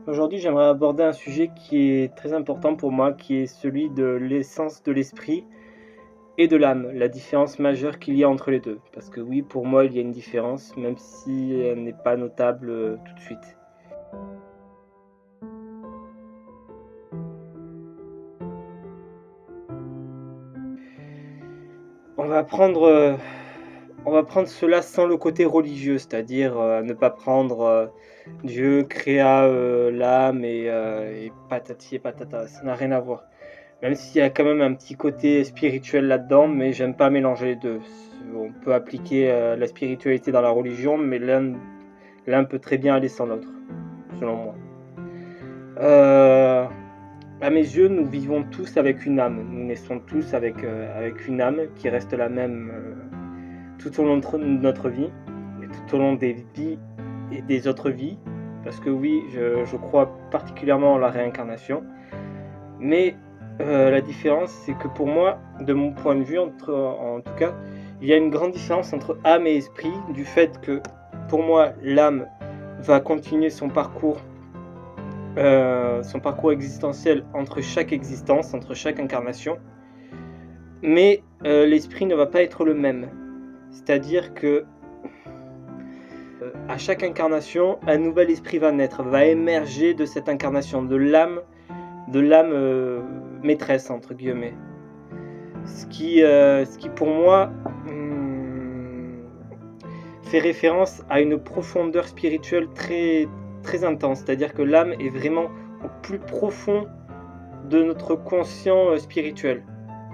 Aujourd'hui, j'aimerais aborder un sujet qui est très important pour moi, qui est celui de l'essence de l'esprit et de l'âme, la différence majeure qu'il y a entre les deux. Parce que oui, pour moi, il y a une différence, même si elle n'est pas notable tout de suite. On va prendre, euh, on va prendre cela sans le côté religieux, c'est-à-dire ne pas prendre Dieu créa l'âme et patati et patata, ça n'a rien à voir. Même s'il y a quand même un petit côté spirituel là-dedans, mais j'aime pas mélanger les deux. On peut appliquer la spiritualité dans la religion, mais l'un peut très bien aller sans l'autre, selon moi. Euh, à mes yeux, nous vivons tous avec une âme. Nous naissons tous avec une âme qui reste la même tout au long de notre vie, et tout au long des vies et des autres vies. Parce que oui, je crois particulièrement en la réincarnation. Mais la différence, c'est que pour moi, de mon point de vue, en tout cas, il y a une grande différence entre âme et esprit, du fait que pour moi, l'âme va continuer son parcours existentiel entre chaque existence, entre chaque incarnation, mais l'esprit ne va pas être le même. C'est-à-dire que à chaque incarnation, un nouvel esprit va naître, va émerger de cette incarnation, de l'âme maîtresse, entre guillemets. Ce qui pour moi fait référence à une profondeur spirituelle très, très intense. C'est-à-dire que l'âme est vraiment au plus profond de notre conscient spirituel,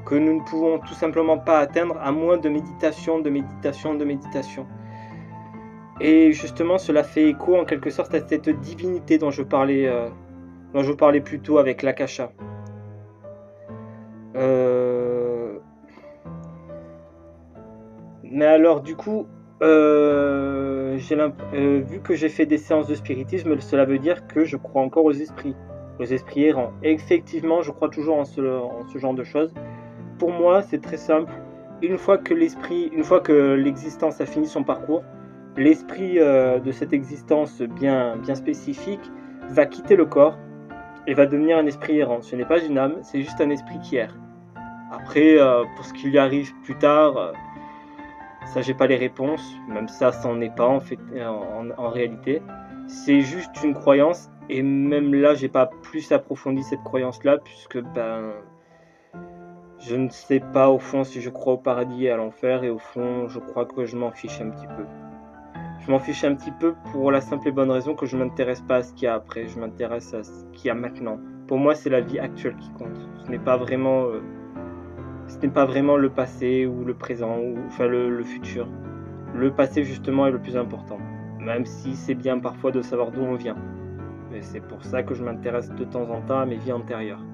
que nous ne pouvons tout simplement pas atteindre à moins de méditation, de méditation, de méditation. Et justement, cela fait écho en quelque sorte à cette divinité dont je parlais plus tôt avec l'Akasha. Mais alors, du coup, vu que j'ai fait des séances de spiritisme, cela veut dire que je crois encore aux esprits errants. Et effectivement, je crois toujours en ce genre de choses. Pour moi, c'est très simple. Une fois que l'existence a fini son parcours, l'esprit de cette existence bien, bien spécifique va quitter le corps et va devenir un esprit errant. Ce n'est pas une âme, c'est juste un esprit qui erre. Après, pour ce qui lui arrive plus tard, ça j'ai pas les réponses, même ça n'en est pas en réalité. C'est juste une croyance et même là j'ai pas plus approfondi cette croyance là puisque je ne sais pas au fond si je crois au paradis et à l'enfer et au fond je crois que je m'en fiche un petit peu. Je m'en fiche un petit peu pour la simple et bonne raison que je ne m'intéresse pas à ce qu'il y a après, je m'intéresse à ce qu'il y a maintenant. Pour moi c'est la vie actuelle qui compte. Ce n'est pas vraiment le passé ou le présent ou enfin le futur. Le passé justement est le plus important, même si c'est bien parfois de savoir d'où on vient. Et c'est pour ça que je m'intéresse de temps en temps à mes vies antérieures.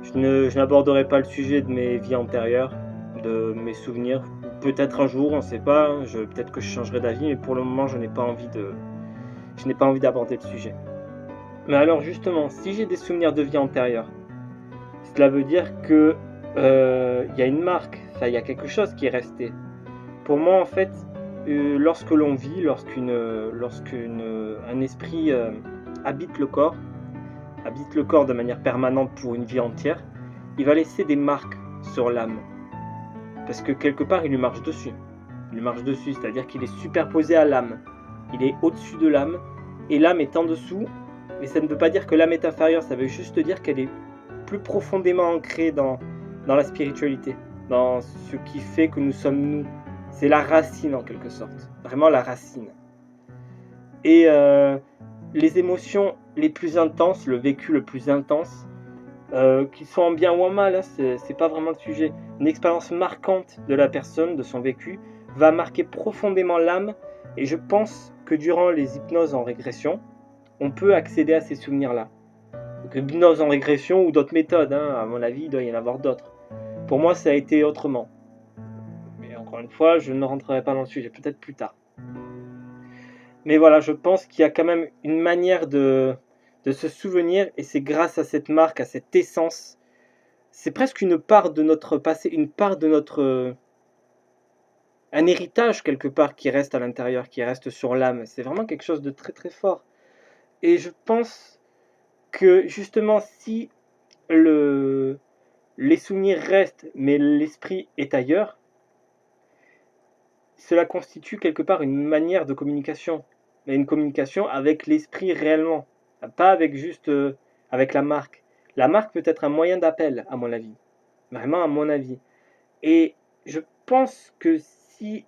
Je n'aborderai pas le sujet de mes vies antérieures, de mes souvenirs. Peut-être un jour, on ne sait pas. Peut-être que je changerai d'avis, mais pour le moment, je n'ai pas envie d'aborder le sujet. Mais alors justement, si j'ai des souvenirs de vie antérieure, cela veut dire que y a une marque, il y a quelque chose qui est resté. Pour moi, en fait, lorsque l'on vit, lorsqu'un esprit habite le corps de manière permanente pour une vie entière, il va laisser des marques sur l'âme. Parce que quelque part, il lui marche dessus. C'est-à-dire qu'il est superposé à l'âme. Il est au-dessus de l'âme, et l'âme est en dessous. Mais ça ne veut pas dire que l'âme est inférieure, ça veut juste dire qu'elle est plus profondément ancrée dans la spiritualité, dans ce qui fait que nous sommes nous. C'est la racine en quelque sorte, vraiment la racine. Et les émotions les plus intenses, le vécu le plus intense, qu'ils soient en bien ou en mal, c'est pas vraiment le sujet. Une expérience marquante de la personne, de son vécu, va marquer profondément l'âme, et je pense que durant les hypnoses en régression, on peut accéder à ces souvenirs-là. Donc, hypnose en régression ou d'autres méthodes, à mon avis, il doit y en avoir d'autres. Pour moi, ça a été autrement. Mais encore une fois, je ne rentrerai pas dans le sujet, peut-être plus tard. Mais voilà, je pense qu'il y a quand même une manière de se souvenir, et c'est grâce à cette marque, à cette essence. C'est presque une part de notre passé, une part de notre un héritage quelque part qui reste à l'intérieur, qui reste sur l'âme. C'est vraiment quelque chose de très très fort. Et je pense que justement si les souvenirs restent mais l'esprit est ailleurs, cela constitue quelque part une manière de communication, mais une communication avec l'esprit réellement, pas avec juste avec la marque. La marque peut être un moyen d'appel, à mon avis, vraiment à mon avis. Et je pense que si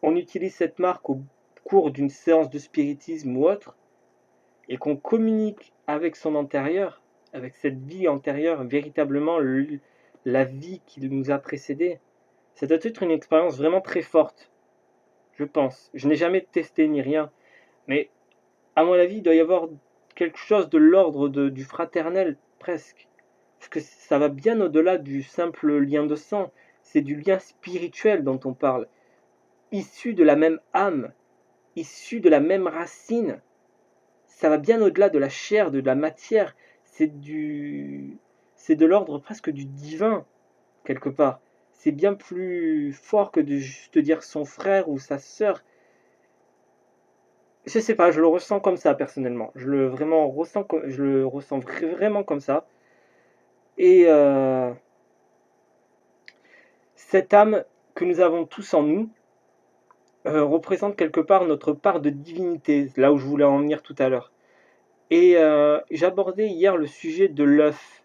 on utilise cette marque au cours d'une séance de spiritisme ou autre, et qu'on communique avec son antérieur, avec cette vie antérieure, véritablement la vie qui nous a précédés, ça doit être une expérience vraiment très forte, je pense. Je n'ai jamais testé ni rien, mais à mon avis, il doit y avoir quelque chose de l'ordre du fraternel, presque. Parce que ça va bien au-delà du simple lien de sang. C'est du lien spirituel dont on parle, issu de la même âme, issu de la même racine. Ça va bien au-delà de la chair, de la matière. C'est de l'ordre presque du divin, quelque part. C'est bien plus fort que de juste dire son frère ou sa sœur. Je sais pas, je le ressens comme ça personnellement. Je le ressens vraiment comme ça. Et cette âme que nous avons tous en nous représente quelque part notre part de divinité, là où je voulais en venir tout à l'heure. Et j'abordais hier le sujet de l'œuf,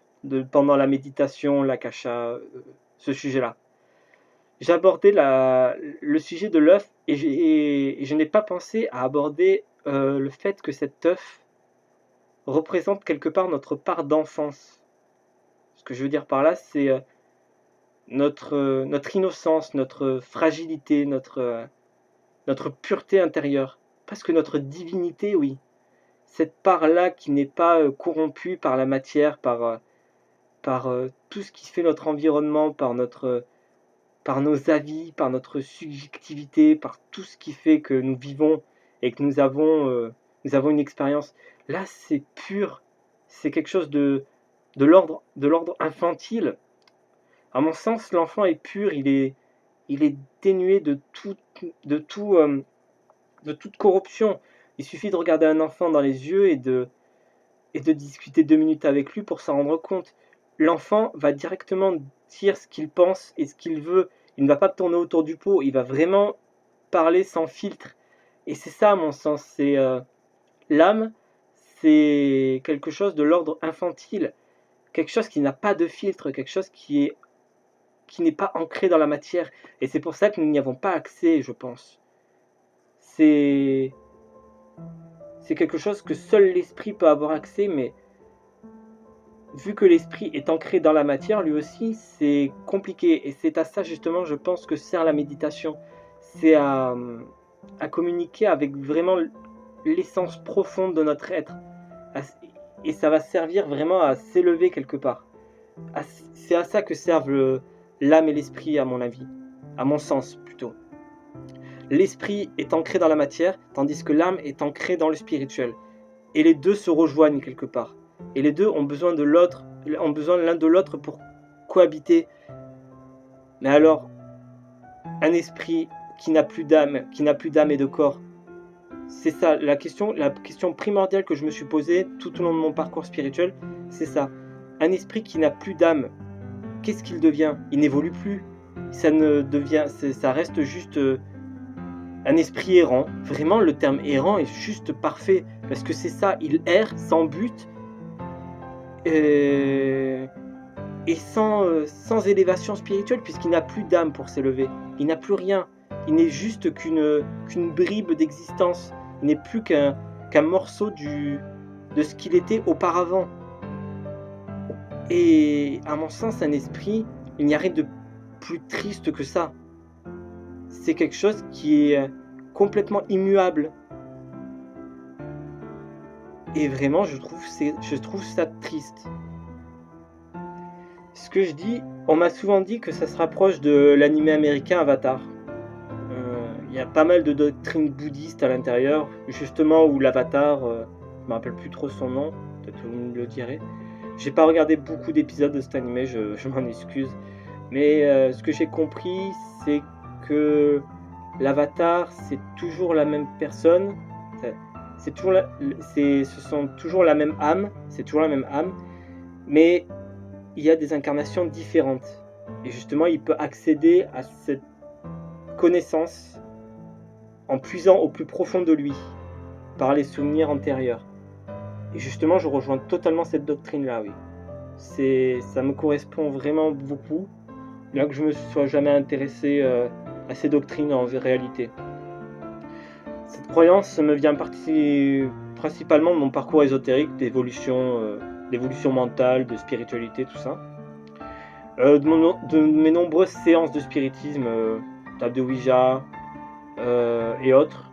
pendant la méditation, l'akasha, ce sujet-là. J'abordais le sujet de l'œuf et je n'ai pas pensé à aborder le fait que cet œuf représente quelque part notre part d'enfance. Ce que je veux dire par là, c'est notre innocence, notre fragilité, notre pureté intérieure. Presque notre divinité, oui. Cette part-là qui n'est pas corrompue par la matière, par tout ce qui fait notre environnement, par nos avis, par notre subjectivité, par tout ce qui fait que nous vivons et que nous avons une expérience. Là, c'est pur, c'est quelque chose de l'ordre infantile. À mon sens, l'enfant est pur, il est dénué de toute corruption. Il suffit de regarder un enfant dans les yeux et de discuter 2 minutes avec lui pour s'en rendre compte. L'enfant va directement dire ce qu'il pense et ce qu'il veut. Il ne va pas tourner autour du pot, il va vraiment parler sans filtre. Et c'est ça, à mon sens, c'est l'âme, c'est quelque chose de l'ordre infantile, quelque chose qui n'a pas de filtre, quelque chose qui n'est pas ancré dans la matière. Et c'est pour ça que nous n'y avons pas accès, je pense. C'est quelque chose que seul l'esprit peut avoir accès, mais vu que l'esprit est ancré dans la matière, lui aussi, c'est compliqué. Et c'est à ça, justement, je pense que sert la méditation. C'est à communiquer avec vraiment l'essence profonde de notre être. Et ça va servir vraiment à s'élever quelque part. C'est à ça que servent l'âme et l'esprit, à mon avis. À mon sens, plutôt. L'esprit est ancré dans la matière, tandis que l'âme est ancrée dans le spirituel. Et les deux se rejoignent quelque part. Et les deux ont besoin de l'autre, ont besoin l'un de l'autre pour cohabiter. Mais alors, un esprit qui n'a plus d'âme et de corps, c'est ça, la question primordiale que je me suis posée tout au long de mon parcours spirituel, c'est ça. Un esprit qui n'a plus d'âme, qu'est-ce qu'il devient? Il n'évolue plus. Ça reste juste un esprit errant. Vraiment, le terme errant est juste parfait, parce que c'est ça, il erre sans but, et sans élévation spirituelle, puisqu'il n'a plus d'âme pour s'élever. Il n'a plus rien. Il n'est juste qu'une bribe d'existence. Il n'est plus qu'un morceau de ce qu'il était auparavant. Et à mon sens, un esprit, il n'y a rien de plus triste que ça. C'est quelque chose qui est complètement immuable. Et vraiment, je trouve ça triste. Ce que je dis, on m'a souvent dit que ça se rapproche de l'anime américain Avatar. Il y a pas mal de doctrines bouddhistes à l'intérieur, justement où l'avatar, je ne me rappelle plus trop son nom, peut-être que vous me le direz. J'ai pas regardé beaucoup d'épisodes de cet anime, je m'en excuse. Mais ce que j'ai compris, c'est que l'avatar, c'est toujours la même personne, c'est toujours ce sont toujours la même âme, c'est toujours la même âme, mais il y a des incarnations différentes. Et justement, il peut accéder à cette connaissance en puisant au plus profond de lui, par les souvenirs antérieurs. Et justement, je rejoins totalement cette doctrine-là, oui. Ça me correspond vraiment beaucoup, bien que je me sois jamais intéressé à ces doctrines en réalité. Cette croyance me vient principalement de mon parcours ésotérique, d'évolution mentale, de spiritualité, tout ça. De mes nombreuses séances de spiritisme, table de Ouija et autres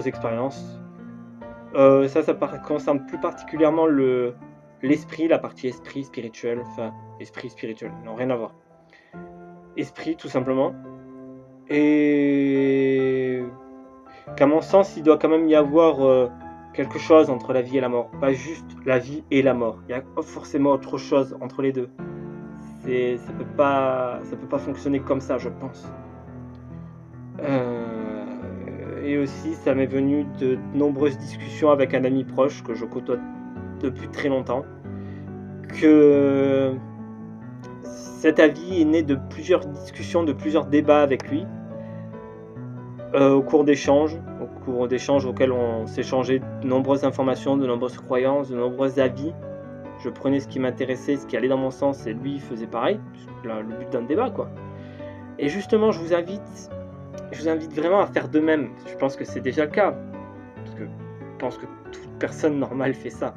expériences. Ça concerne plus particulièrement l'esprit, la partie esprit spirituel, non, rien à voir. Esprit, tout simplement. Et qu'à mon sens, il doit quand même y avoir quelque chose entre la vie et la mort. Pas juste la vie et la mort. Il y a forcément autre chose entre les deux. Ça peut pas fonctionner comme ça, je pense. Et aussi, ça m'est venu de nombreuses discussions avec un ami proche que je côtoie depuis très longtemps, que cet avis est né de plusieurs discussions, de plusieurs débats avec lui, au cours d'échanges auxquels on s'échangeait de nombreuses informations, de nombreuses croyances, de nombreux avis. Je prenais ce qui m'intéressait, ce qui allait dans mon sens, et lui faisait pareil, le but d'un débat, quoi. Et justement, je vous invite vraiment à faire de même. Je pense que c'est déjà le cas, parce que je pense que toute personne normale fait ça.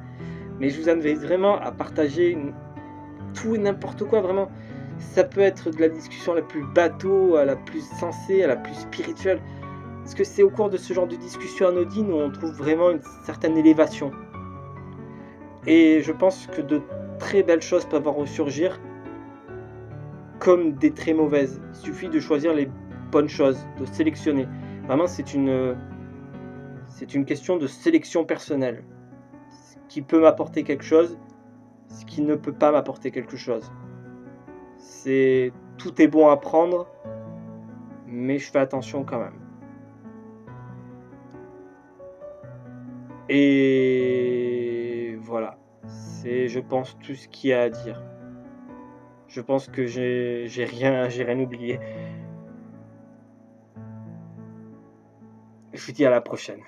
Mais je vous invite vraiment à partager tout et n'importe quoi, vraiment. Ça peut être de la discussion la plus bateau, à la plus sensée, à la plus spirituelle. Parce que c'est au cours de ce genre de discussion anodine où on trouve vraiment une certaine élévation. Et je pense que de très belles choses peuvent en ressurgir, comme des très mauvaises. Il suffit de choisir les bonnes choses, de sélectionner. Vraiment, c'est une question de sélection personnelle. Ce qui peut m'apporter quelque chose, ce qui ne peut pas m'apporter quelque chose. Tout est bon à prendre, mais je fais attention quand même. Et voilà, c'est, je pense, tout ce qu'il y a à dire. Je pense que j'ai rien oublié. Je vous dis à la prochaine.